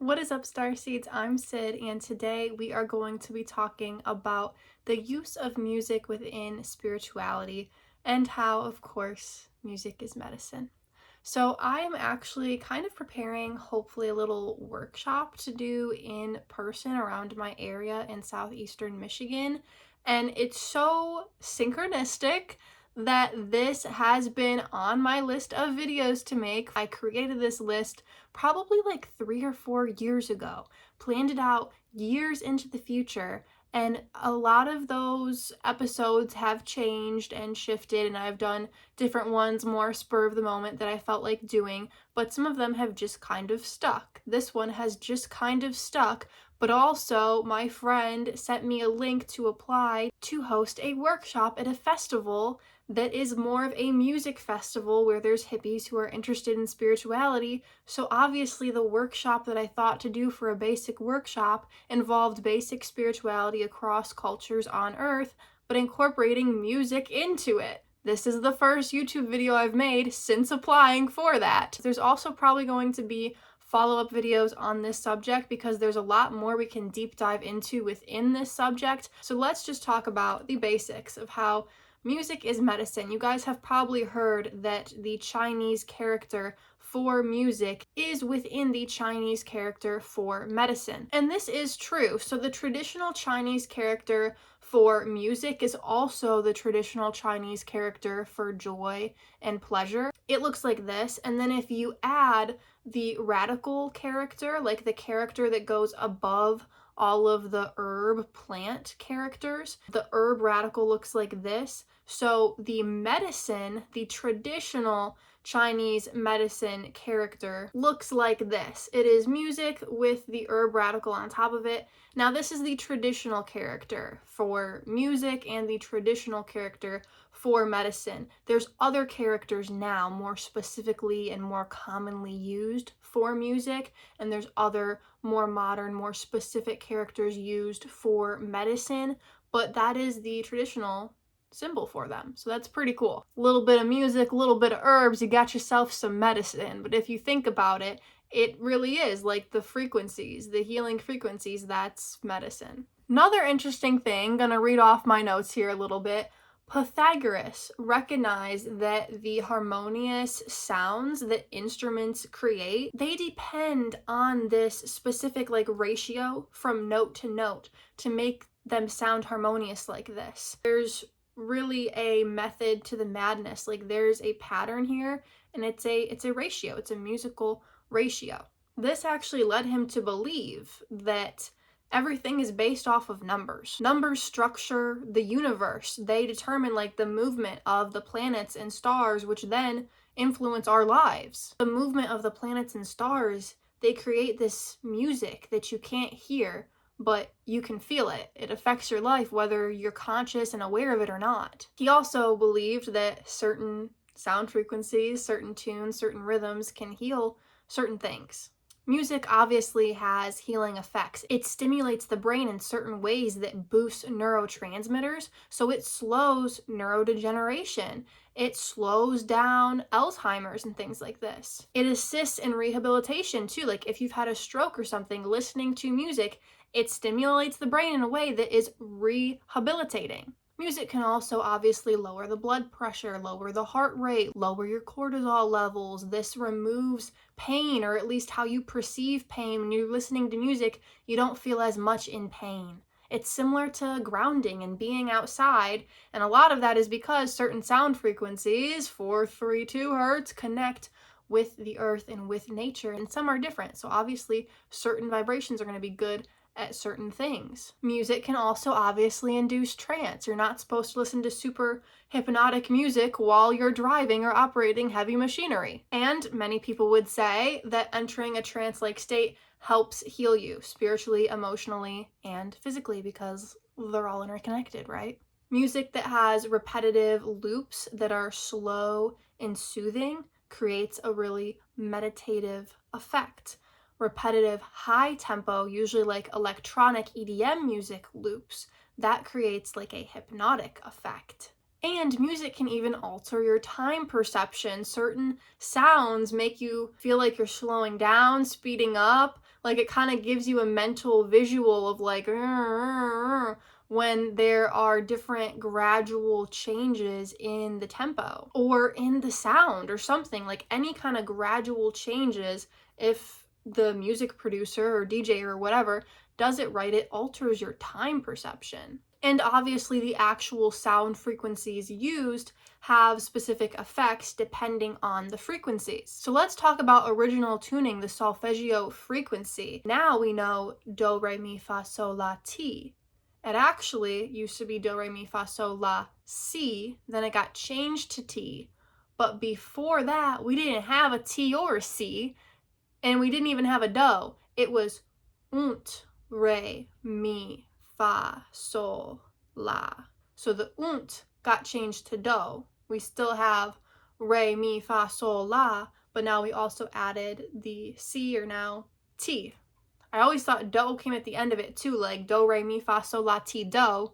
What is up, Starseeds? I'm Sid, and today we are going to be talking about the use of music within spirituality and how, of course, music is medicine. So I am actually kind of preparing, hopefully, a little workshop to do in person around my area in southeastern Michigan, and it's so synchronistic that this has been on my list of videos to make. I created this list probably like 3 or 4 years ago, planned it out years into the future, and a lot of those episodes have changed and shifted, and I've done different ones more spur of the moment that I felt like doing, but some of them have just kind of stuck. This one has just kind of stuck, but also my friend sent me a link to apply to host a workshop at a festival that is more of a music festival where there's hippies who are interested in spirituality. So obviously the workshop that I thought to do for a basic workshop involved basic spirituality across cultures on Earth, but incorporating music into it. This is the first YouTube video I've made since applying for that. There's also probably going to be follow-up videos on this subject because there's a lot more we can deep dive into within this subject. So let's just talk about the basics of how music is medicine. You guys have probably heard that the Chinese character for music is within the Chinese character for medicine. And this is true. So the traditional Chinese character for music is also the traditional Chinese character for joy and pleasure. It looks like this. And then if you add the radical character, like the character that goes above all of the herb plant characters, the herb radical looks like this. So the medicine, the traditional Chinese medicine character looks like this. It is music with the herb radical on top of it. Now this is the traditional character for music and the traditional character for medicine. There's other characters now more specifically and more commonly used for music, and there's other more modern, more specific characters used for medicine, but that is the traditional symbol for them. So that's pretty cool. A little bit of music, a little bit of herbs, you got yourself some medicine. But if you think about it, it really is like the frequencies, the healing frequencies, that's medicine. Another interesting thing, gonna read off my notes here a little bit. Pythagoras recognized that the harmonious sounds that instruments create, they depend on this specific ratio from note to make them sound harmonious like this. There's really a method to the madness. Like there's a pattern here, and it's a ratio. It's a musical ratio. This actually led him to believe that everything is based off of numbers. Numbers structure the universe. They determine the movement of the planets and stars, which then influence our lives. The movement of the planets and stars, they create this music that you can't hear, but you can feel it. It affects your life whether you're conscious and aware of it or not. He also believed that certain sound frequencies, certain tunes, certain rhythms can heal certain things. Music obviously has healing effects. It stimulates the brain in certain ways that boosts neurotransmitters, so it slows neurodegeneration. It slows down Alzheimer's and things like this. It assists in rehabilitation too. Like if you've had a stroke or something, listening to music, it stimulates the brain in a way that is rehabilitating. Music can also obviously lower the blood pressure, lower the heart rate, lower your cortisol levels. This removes pain, or at least how you perceive pain. When you're listening to music, you don't feel as much in pain. It's similar to grounding and being outside, and a lot of that is because certain sound frequencies, 432 hertz, connect with the earth and with nature, and some are different. So obviously certain vibrations are going to be good at certain things. Music can also obviously induce trance. You're not supposed to listen to super hypnotic music while you're driving or operating heavy machinery. And many people would say that entering a trance-like state helps heal you spiritually, emotionally, and physically because they're all interconnected, right? Music that has repetitive loops that are slow and soothing creates a really meditative effect. Repetitive high tempo, usually like electronic EDM music loops, that creates like a hypnotic effect. And music can even alter your time perception. Certain sounds make you feel like you're slowing down, speeding up. Like it kind of gives you a mental visual of like when there are different gradual changes in the tempo or in the sound or something. Like any kind of gradual changes, if the music producer or DJ or whatever does it right, it alters your time perception. And obviously the actual sound frequencies used have specific effects depending on the frequencies. So let's talk about original tuning, the solfeggio frequency. Now we know do, re, mi, fa, sol, la, ti. It actually used to be do, re, mi, fa, sol, la, si, then it got changed to ti. But before that, we didn't have a ti or a si, and we didn't even have a do. It was unt, re, mi, fa, sol, la. So the unt got changed to do. We still have re, mi, fa, sol, la, but now we also added the si, or now ti. I always thought do came at the end of it too, like do, re, mi, fa, sol, la, ti, do,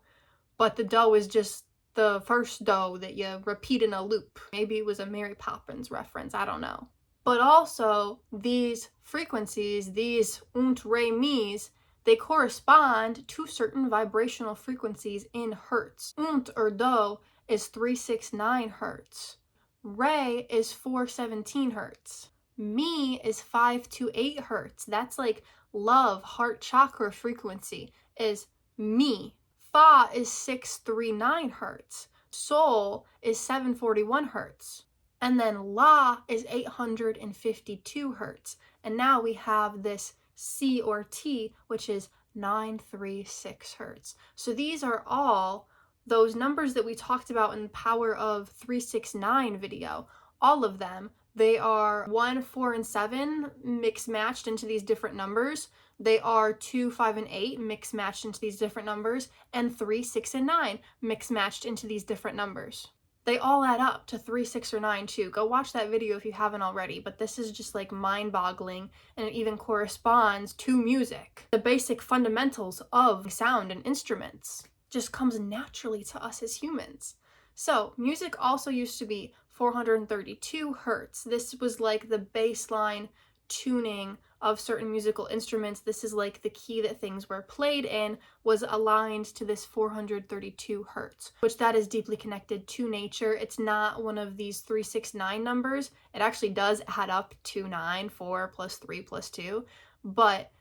but the do is just the first do that you repeat in a loop. Maybe it was a Mary Poppins reference, I don't know. But also these frequencies, these unt, re, mi's, they correspond to certain vibrational frequencies in hertz. Unt or do is 369 hertz. Re is 417 hertz. Mi is 528 hertz. That's like love, heart chakra frequency is mi. Fa is 639 hertz. Sol is 741 hertz. And then la is 852 hertz. And now we have this C or T, which is 936 hertz. So these are all those numbers that we talked about in the Power of 369 video. All of them, they are 1, 4, and 7 mix matched into these different numbers. They are 2, 5, and 8 mix matched into these different numbers, and 3, 6, and 9 mix matched into these different numbers. They all add up to 3, 6, or 9 too. Go watch that video if you haven't already, but this is just like mind-boggling, and it even corresponds to music. The basic fundamentals of sound and instruments just comes naturally to us as humans. So music also used to be 432 hertz. This was like the baseline tuning of certain musical instruments. This is like the key that things were played in was aligned to this 432 hertz, which that is deeply connected to nature. It's not one of these 369 numbers. It actually does add up to 9, 4 plus 3 plus 2, but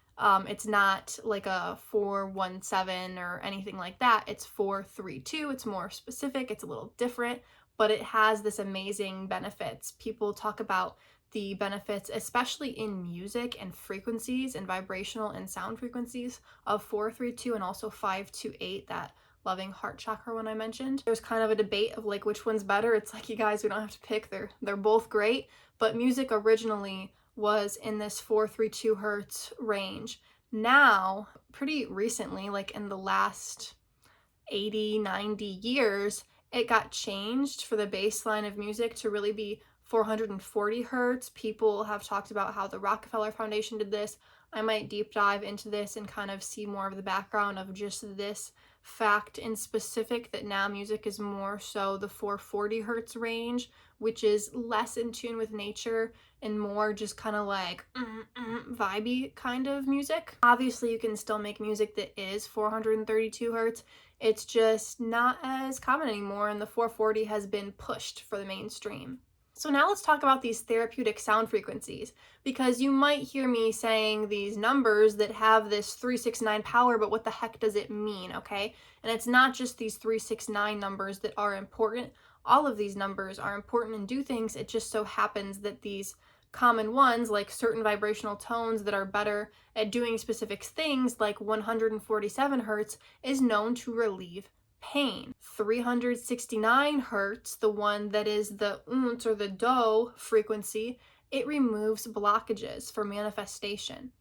it's not like a 417 or anything like that. It's 432. It's more specific. It's a little different, but it has this amazing benefits. People talk about the benefits, especially in music and frequencies and vibrational and sound frequencies of 432 and also 528, that loving heart chakra one I mentioned. There's kind of a debate of like which one's better. It's like, you guys, we don't have to pick. They're both great, but music originally was in this 432 hertz range. Now, pretty recently, like in the last 80, 90 years, it got changed for the baseline of music to really be 440 hertz. People have talked about how the Rockefeller Foundation did this. I might deep dive into this and kind of see more of the background of just this fact in specific, that now music is more so the 440 hertz range, which is less in tune with nature and more just kind of like vibey kind of music. Obviously, you can still make music that is 432 hertz. It's just not as common anymore, and the 440 has been pushed for the mainstream. So now let's talk about these therapeutic sound frequencies, because you might hear me saying these numbers that have this 369 power, but what the heck does it mean, okay? And it's not just these 369 numbers that are important. All of these numbers are important and do things. It just so happens that these common ones, like certain vibrational tones that are better at doing specific things, like 147 hertz, is known to relieve pain. 369 hertz, the one that is the unt or the do frequency, it removes blockages for manifestation.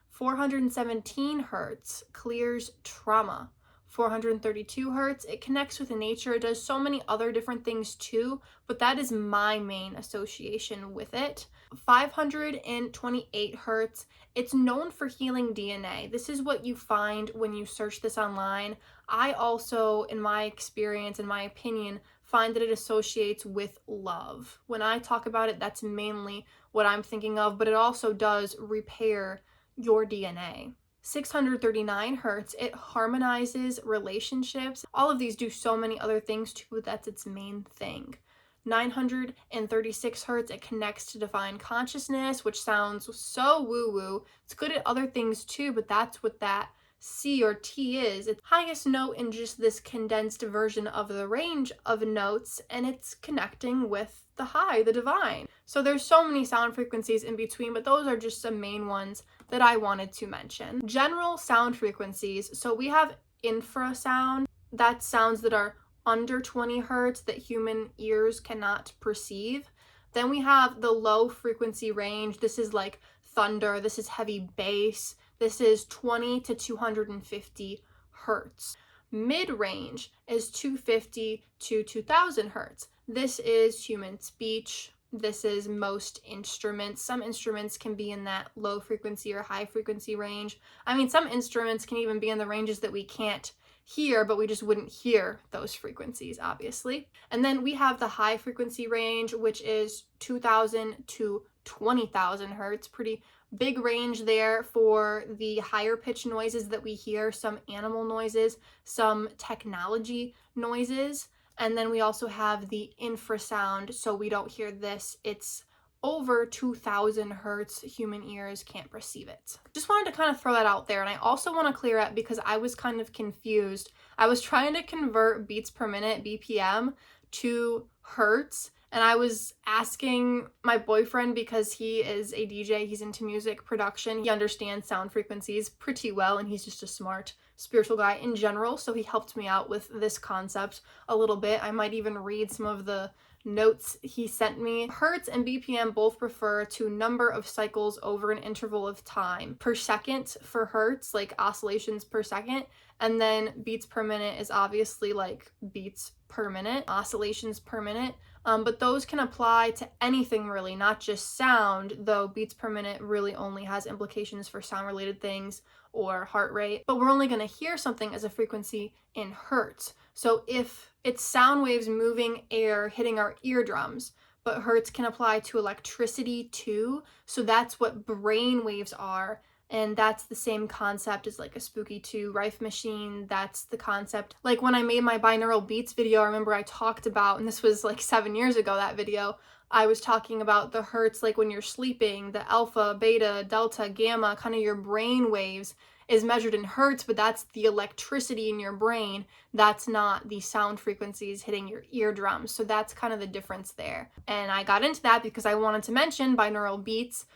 417 hertz clears trauma. 432 hertz, it connects with nature. It does so many other different things too, but that is my main association with it. 528 hertz, it's known for healing DNA. This is what you find when you search this online. I also, in my experience, in my opinion, find that it associates with love. When I talk about it, that's mainly what I'm thinking of, but it also does repair your DNA. 639 hertz, it harmonizes relationships. All of these do so many other things too, but that's its main thing. 936 hertz, it connects to divine consciousness, which sounds so woo-woo. It's good at other things too, but that's what that C or T is. It's highest note in just this condensed version of the range of notes, and it's connecting with the high, the divine. So there's so many sound frequencies in between, but those are just some main ones that I wanted to mention. General sound frequencies. So we have infrasound. That's sounds that are under 20 hertz that human ears cannot perceive. Then we have the low frequency range. This is like thunder. This is heavy bass. This is 20 to 250 hertz. Mid-range is 250 to 2000 hertz. This is human speech. This is most instruments. Some instruments can be in that low frequency or high frequency range. I mean, some instruments can even be in the ranges that we can't hear, but we just wouldn't hear those frequencies, obviously. And then we have the high frequency range, which is 2000 to 20,000 hertz. Pretty big range there for the higher pitch noises that we hear, some animal noises, some technology noises. And then we also have the infrasound, so we don't hear this. It's over 2000 hertz. Human ears can't perceive it. Just wanted to kind of throw that out there. And I also want to clear up because I was kind of confused. I was trying to convert beats per minute, BPM, to hertz. And I was asking my boyfriend, because he is a DJ, he's into music production, he understands sound frequencies pretty well, and he's just a smart spiritual guy in general, so he helped me out with this concept a little bit. I might even read some of the notes he sent me. Hertz and BPM both refer to number of cycles over an interval of time. Per second for hertz, like oscillations per second, and then beats per minute is obviously like beats per minute, oscillations per minute. But those can apply to anything really, not just sound, though beats per minute really only has implications for sound-related things or heart rate. But we're only going to hear something as a frequency in hertz. So if it's sound waves moving air hitting our eardrums, but hertz can apply to electricity too, so that's what brain waves are. And that's the same concept as like a spooky 2 rife machine. That's the concept. Like when I made my binaural beats video, I remember I talked about, and this was like 7 years ago, that video, I was talking about the hertz, like when you're sleeping, the alpha, beta, delta, gamma, kind of your brain waves is measured in hertz, but that's the electricity in your brain. That's not the sound frequencies hitting your eardrums. So that's kind of the difference there. And I got into that because I wanted to mention binaural beats.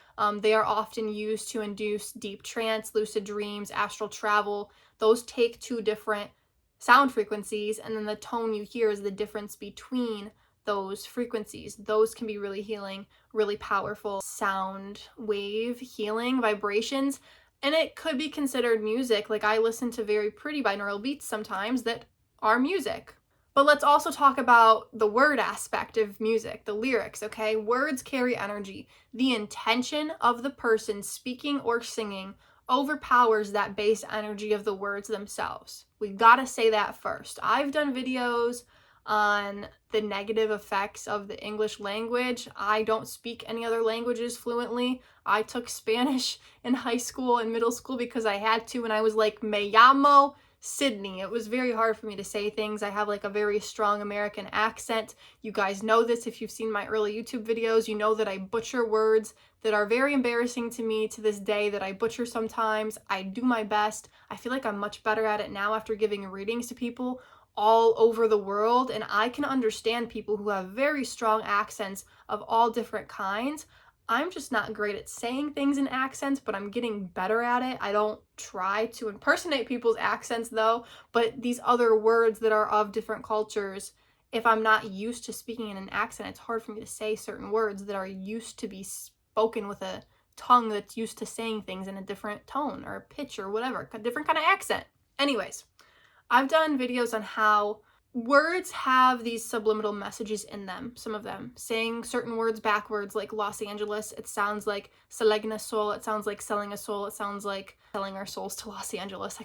They are often used to induce deep trance, lucid dreams, astral travel. Those take 2 different sound frequencies, and then the tone you hear is the difference between those frequencies. Those can be really healing, really powerful sound wave healing vibrations. And it could be considered music. Like I listen to very pretty binaural beats sometimes that are music. But let's also talk about the word aspect of music, the lyrics, okay? Words carry energy. The intention of the person speaking or singing overpowers that base energy of the words themselves. We gotta say that first. I've done videos on the negative effects of the English language. I don't speak any other languages fluently. I took Spanish in high school and middle school because I had to, and I was like, me llamo Sydney. It was very hard for me to say things. I have like a very strong American accent. You guys know this if you've seen my early YouTube videos. You know that I butcher words that are very embarrassing to me to this day, that I butcher sometimes. I do my best. I feel like I'm much better at it now after giving readings to people all over the world, and I can understand people who have very strong accents of all different kinds. I'm just not great at saying things in accents, but I'm getting better at it. I don't try to impersonate people's accents though, but these other words that are of different cultures, if I'm not used to speaking in an accent, it's hard for me to say certain words that are used to be spoken with a tongue that's used to saying things in a different tone or pitch or whatever, a different kind of accent. Anyways, I've done videos on how words have these subliminal messages in them, some of them. Saying certain words backwards, like Los Angeles, it sounds like selling a soul, it sounds like selling a soul, it sounds like selling our souls to Los Angeles.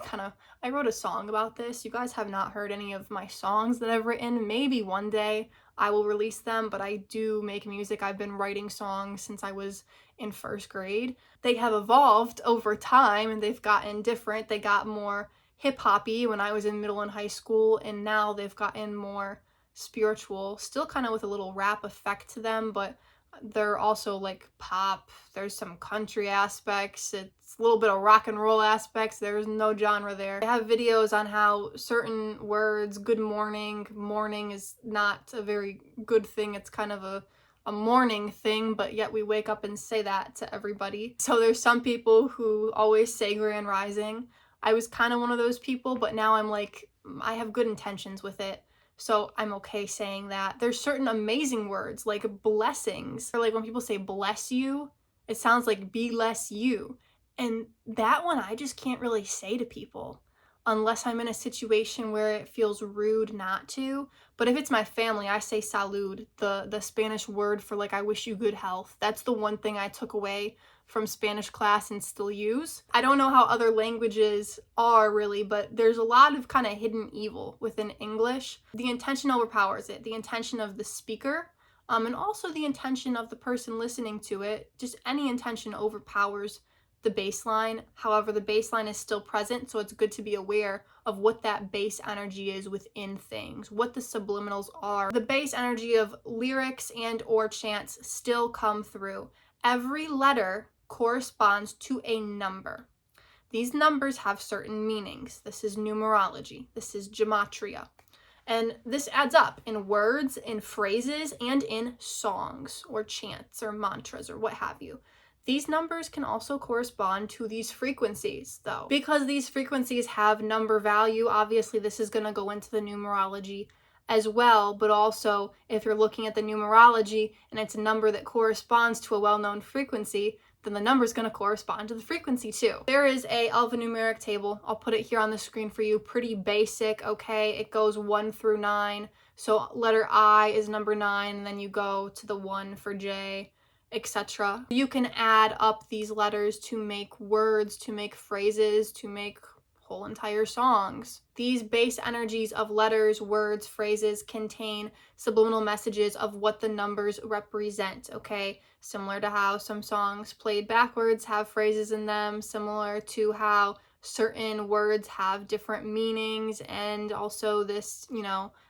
I wrote a song about this. You guys have not heard any of my songs that I've written. Maybe one day I will release them, but I do make music. I've been writing songs since I was in first grade. They have evolved over time and they've gotten different. They got more hip-hoppy when I was in middle and high school, and now they've gotten more spiritual, still kind of with a little rap effect to them, but they're also like pop. There's some country aspects, it's a little bit of rock and roll aspects. There's no genre there. I have videos on how certain words, good morning is not a very good thing. It's kind of a morning thing, but yet we wake up and say that to everybody. So there's some people who always say grand rising. I was kind of one of those people, but now I'm like, I have good intentions with it, so I'm okay saying that. There's certain amazing words, like blessings, or like when people say bless you, it sounds like be less you. And that one I just can't really say to people unless I'm in a situation where it feels rude not to. But if it's my family, I say salud, the Spanish word for like I wish you good health. That's the one thing I took away from Spanish class and still use. I don't know how other languages are really, but there's a lot of kind of hidden evil within English. The intention overpowers it, the intention of the speaker, and also the intention of the person listening to it. Just any intention overpowers the baseline. However, the baseline is still present, so it's good to be aware of what that base energy is within things, what the subliminals are. The base energy of lyrics and or chants still come through. Every letter corresponds to a number. These numbers have certain meanings. This is numerology. This is gematria. And this adds up in words, in phrases, and in songs or chants or mantras or what have you. These numbers can also correspond to these frequencies, though. Because these frequencies have number value, obviously this is going to go into the numerology as well, but also if you're looking at the numerology and it's a number that corresponds to a well-known frequency, then the number is going to correspond to the frequency too. There is a alphanumeric table. I'll put it here on the screen for you. Pretty basic, okay? It goes 1 through 9. So letter I is number 9, and then you go to the 1 for J, etc. You can add up these letters to make words, to make phrases, to make whole entire songs. These base energies of letters, words, phrases contain subliminal messages of what the numbers represent, okay? Similar to how some songs played backwards have phrases in them, similar to how certain words have different meanings, and also this,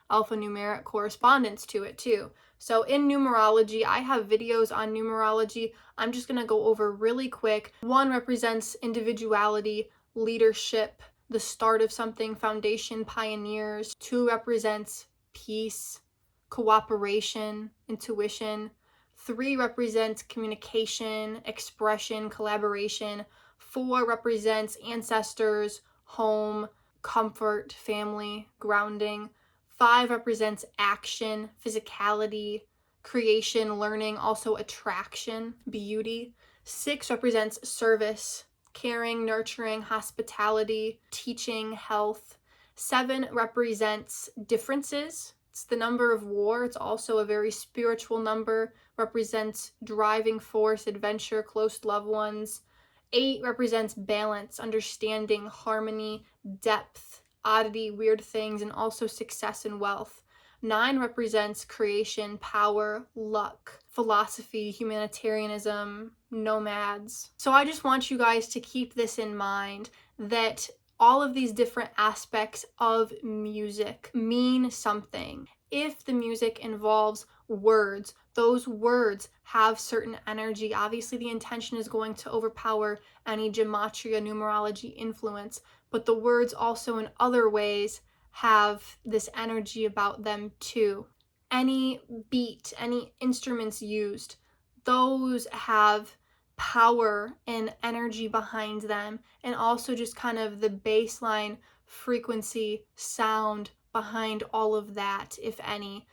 alphanumeric correspondence to it too. So in numerology, I have videos on numerology. I'm just gonna go over really quick. 1 represents individuality, leadership, the start of something, foundation, pioneers. 2 represents peace, cooperation, intuition. 3 represents communication, expression, collaboration. 4 represents ancestors, home, comfort, family, grounding. 5 represents action, physicality, creation, learning, also attraction, beauty. 6 represents service, caring, nurturing, hospitality, teaching, health. 7 represents differences. It's the number of war. It's also a very spiritual number, represents driving force, adventure, close loved ones. 8 represents balance, understanding, harmony, depth, oddity, weird things, and also success and wealth. 9 represents creation, power, luck, philosophy, humanitarianism, nomads. So I just want you guys to keep this in mind, that all of these different aspects of music mean something. If the music involves words, those words have certain energy. Obviously, the intention is going to overpower any gematria, numerology influence, but the words also in other ways have this energy about them too. Any beat, any instruments used, those have power and energy behind them, and also just kind of the baseline frequency sound behind all of that. If any,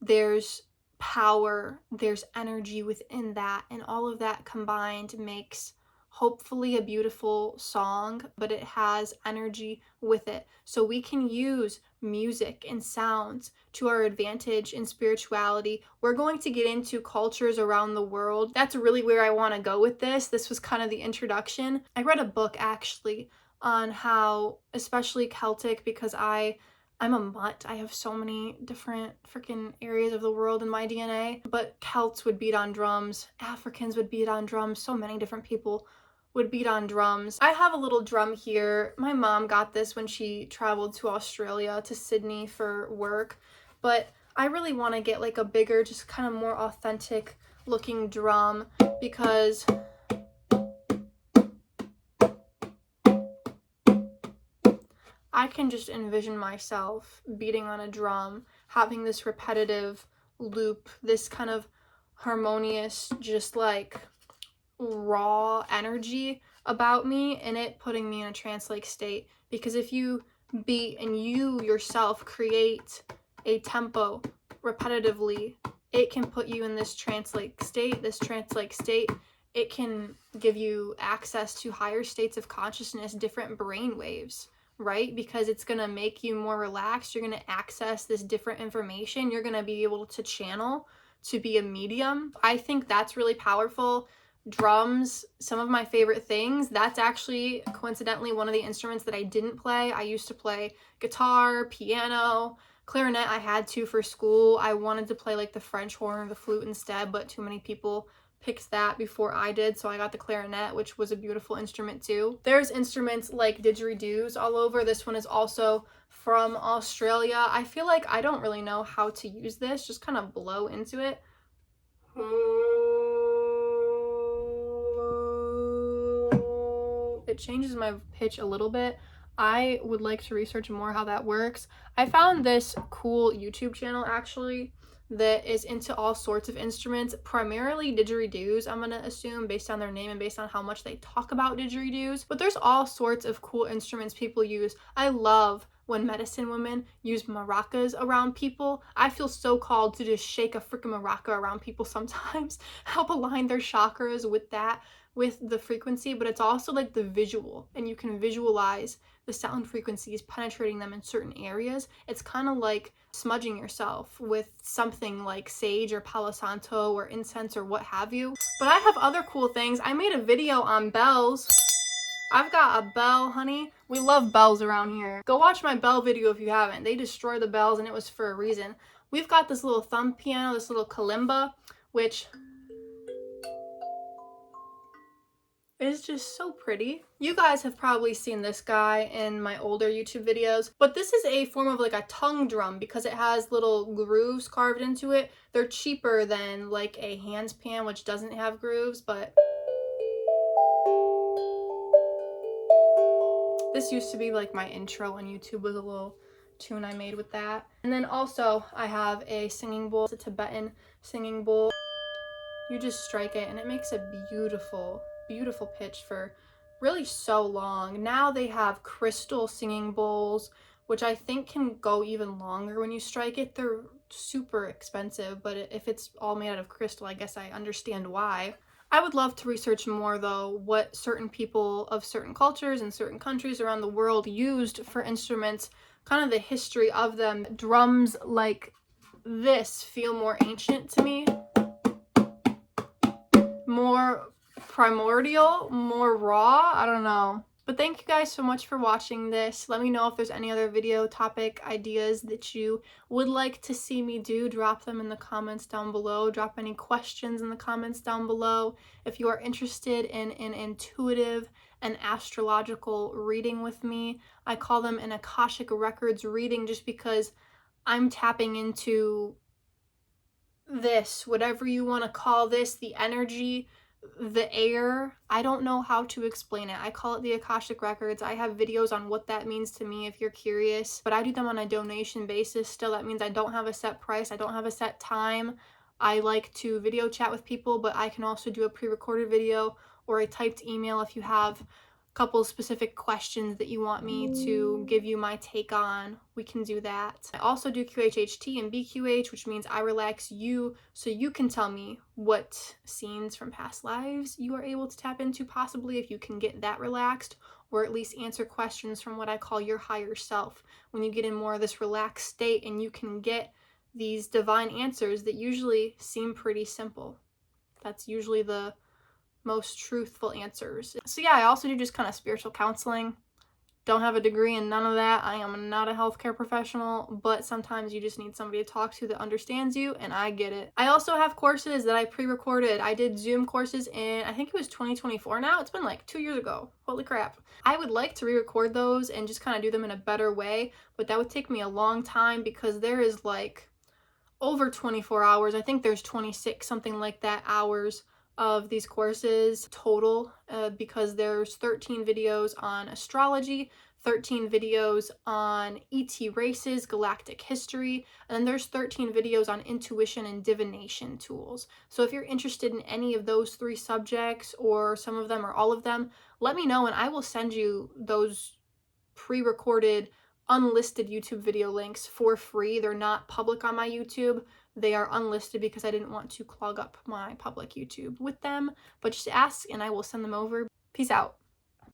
there's power, there's energy within that, and all of that combined makes hopefully a beautiful song, but it has energy with it. So we can use music and sounds to our advantage in spirituality. We're going to get into cultures around the world. That's really where I want to go with this. This was kind of the introduction. I read a book actually on how, especially Celtic, because I'm a mutt. I have so many different freaking areas of the world in my DNA. But Celts would beat on drums. Africans would beat on drums. So many different people would beat on drums. I have a little drum here. My mom got this when she traveled to Australia, to Sydney for work. But I really want to get like a bigger, just kind of more authentic looking drum, because I can just envision myself beating on a drum, having this repetitive loop, this kind of harmonious, just like raw energy about me, and it putting me in a trance-like state. Because if you beat and you yourself create a tempo repetitively, it can put you in this trance-like state. It can give you access to higher states of consciousness, different brain waves, right? Because it's going to make you more relaxed. You're going to access this different information. You're going to be able to channel, to be a medium. I think that's really powerful. Drums, some of my favorite things. That's actually coincidentally one of the instruments that I didn't play. I used to play guitar, piano, clarinet. I had to for school. I wanted to play like the French horn or the flute instead, but too many people picked that before I did, so I got the clarinet, which was a beautiful instrument too. There's instruments like didgeridoos all over. This one is also from Australia. I feel like I don't really know how to use this, just kind of blow into it. It changes my pitch a little bit. I would like to research more how that works. I found this cool YouTube channel actually that is into all sorts of instruments, primarily didgeridoos, I'm gonna assume, based on their name and based on how much they talk about didgeridoos. But there's all sorts of cool instruments people use. I love when medicine women use maracas around people. I feel so called to just shake a freaking maraca around people sometimes, help align their chakras with that, with the frequency. But it's also like the visual, and you can visualize the sound frequencies penetrating them in certain areas. It's kind of like smudging yourself with something like sage or palo santo or incense or what have you. But I have other cool things. I made a video on bells. I've got a bell, honey. We love bells around here. Go watch my bell video if you haven't. They destroy the bells, and it was for a reason. We've got this little thumb piano, this little kalimba, which is just so pretty. You guys have probably seen this guy in my older YouTube videos, but this is a form of like a tongue drum because it has little grooves carved into it. They're cheaper than like a hands pan, which doesn't have grooves, but this used to be like my intro on YouTube, was a little tune I made with that. And then also I have a singing bowl. It's a Tibetan singing bowl. You just strike it and it makes a beautiful, beautiful pitch for really so long. Now they have crystal singing bowls, which I think can go even longer when you strike it. They're super expensive, but if it's all made out of crystal, I guess I understand why. I would love to research more though what certain people of certain cultures and certain countries around the world used for instruments, kind of the history of them. Drums like this feel more ancient to me, more primordial, more raw. I don't know. But thank you guys so much for watching this. Let me know if there's any other video topic ideas that you would like to see me do. Drop them in the comments down below. Drop any questions in the comments down below. If you are interested in an intuitive and astrological reading with me, I call them an Akashic Records reading just because I'm tapping into this, whatever you want to call this, the energy, the air. I don't know how to explain it. I call it the Akashic Records. I have videos on what that means to me if you're curious, but I do them on a donation basis still. That means I don't have a set price. I don't have a set time. I like to video chat with people, but I can also do a pre-recorded video or a typed email if you have couple specific questions that you want me to give you my take on, we can do that. I also do qhht and bqh, which means I relax you so you can tell me what scenes from past lives you are able to tap into, possibly if you can get that relaxed, or at least answer questions from what I call your higher self, when you get in more of this relaxed state and you can get these divine answers that usually seem pretty simple. That's usually the most truthful answers. So yeah, I also do just kind of spiritual counseling. Don't have a degree in none of that. I am not a healthcare professional, but sometimes you just need somebody to talk to that understands you, and I get it. I also have courses that I pre-recorded. I did Zoom courses in, I think it was 2024 now. It's been like 2 years ago. Holy crap. I would like to re-record those and just kind of do them in a better way, but that would take me a long time because there is like over 24 hours. I think there's 26, something like that, hours of these courses total, because there's 13 videos on astrology, 13 videos on ET races, galactic history, and then there's 13 videos on intuition and divination tools. So if you're interested in any of those 3 subjects, or some of them or all of them, let me know and I will send you those pre-recorded unlisted YouTube video links for free. They're not public on my YouTube. They are unlisted because I didn't want to clog up my public YouTube with them. But just ask and I will send them over. Peace out.